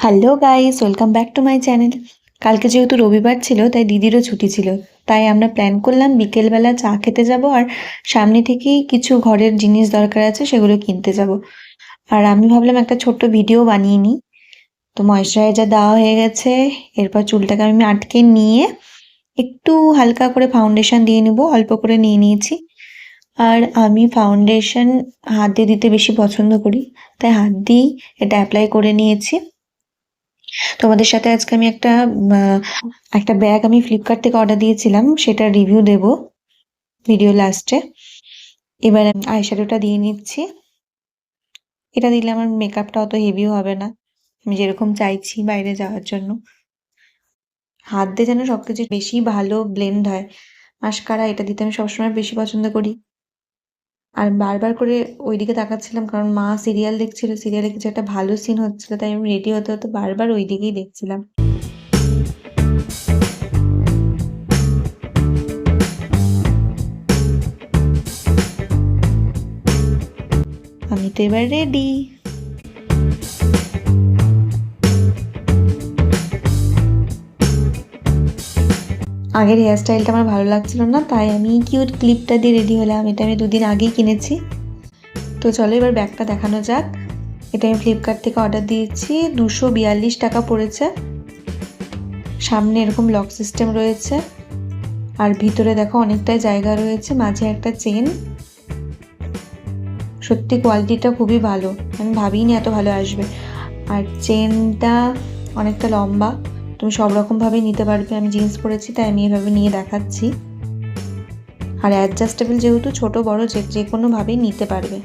Hello guys, welcome back to my channel. কালকে যেহেতু রবিবার ছিল তাই দিদিরও ছুটি ছিল, তাই আমরা প্ল্যান করলাম বিকেলবেলা চা খেতে যাব আর সামনে থেকেই কিছু ঘরের জিনিস দরকার আছে সেগুলো কিনতে যাব। আর আমি ভাবলাম একটা ছোট্ট ভিডিও বানিয়ে নিই। তো ময়েশ্চারাইজার দেওয়া হয়ে গেছে, এরপর চুলটাকে আমি আটকে নিয়ে একটু হালকা করে ফাউন্ডেশন দিয়ে নিব, অল্প করে নিয়ে নিয়েছি। আর আমি ফাউন্ডেশন হাত দিয়ে দিতে বেশি পছন্দ করি, তাই হাত দিয়েই এটা অ্যাপ্লাই করে নিয়েছি। তোমাদের সাথে আজকে আমি একটা ব্যাগ আমি ফ্লিপকার্ট থেকে অর্ডার দিয়েছিলাম, সেটার রিভিউ দেব ভিডিও লাস্টে। এবার আমি আইশ্যাডোটা দিয়ে নিচ্ছি। এটা দিলে আমার মেকআপটা অত হেভিও হবে না, আমি যেরকম চাইছি বাইরে যাওয়ার জন্য। হাত দিয়ে যেন সবকিছু বেশি ভালো ব্লেন্ড হয়। মাস্কারা এটা দিতে আমি সবসময় বেশি পছন্দ করি। আর বারবার করে ওইদিকে তাকাচ্ছিলাম কারণ মা সিরিয়াল দেখছিল, সিরিয়ালে কিছু একটা ভালো সিন হচ্ছিল, তাই আমি রেডি হতে হতে বারবার ওই দিকেই দেখছিলাম। আমি তো এবার রেডি। আগের হেয়ার স্টাইলটা আমার ভালো লাগছিল না, তাই আমি কিউট ক্লিপটা দিয়ে রেডি হলাম। এটা আমি 2 দিন আগেই কিনেছি। তো চলো এবার ব্যাগটা দেখানো যাক। এটা আমি ফ্লিপকার্ট থেকে অর্ডার দিয়েছি, 242 টাকা পড়েছে। সামনে এরকম লক সিস্টেম রয়েছে, আর ভিতরে দেখো অনেকটাই জায়গা রয়েছে, মাঝে একটা চেন। সত্যি কোয়ালিটিটা খুবই ভালো, আমি ভাবিনি এত ভালো আসবে। আর চেনটা অনেকটা লম্বা, তুমি সব রকমভাবেই নিতে পারবে। আমি জিন্স পরেছি তাই আমি এভাবে নিয়ে দেখাচ্ছি। আর অ্যাডজাস্টেবল যেহেতু, ছোট বড় যে কোনোভাবেই নিতে পারবে।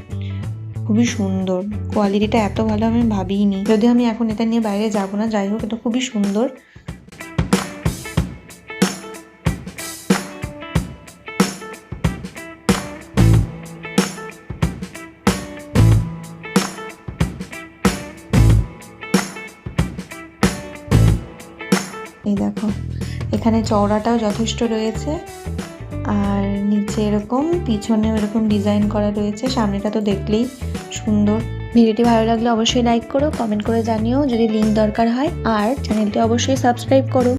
খুবই সুন্দর, কোয়ালিটিটা এত ভালো আমি ভাবিনি। যদিও আমি এখন এটা নিয়ে বাইরে যাব না, যাই হোক এটা খুবই সুন্দর। এই দেখো, এখানে চওড়াটাও যথেষ্ট রয়েছে, আর নিচে এরকম পিছনেও এরকম ডিজাইন করা রয়েছে। সামনেটা তো দেখলেই সুন্দর। ভিডিওটি ভালো লাগলে অবশ্যই লাইক করো, কমেন্ট করে জানিও যদি লিঙ্ক দরকার হয়, আর চ্যানেলটি অবশ্যই সাবস্ক্রাইব করো।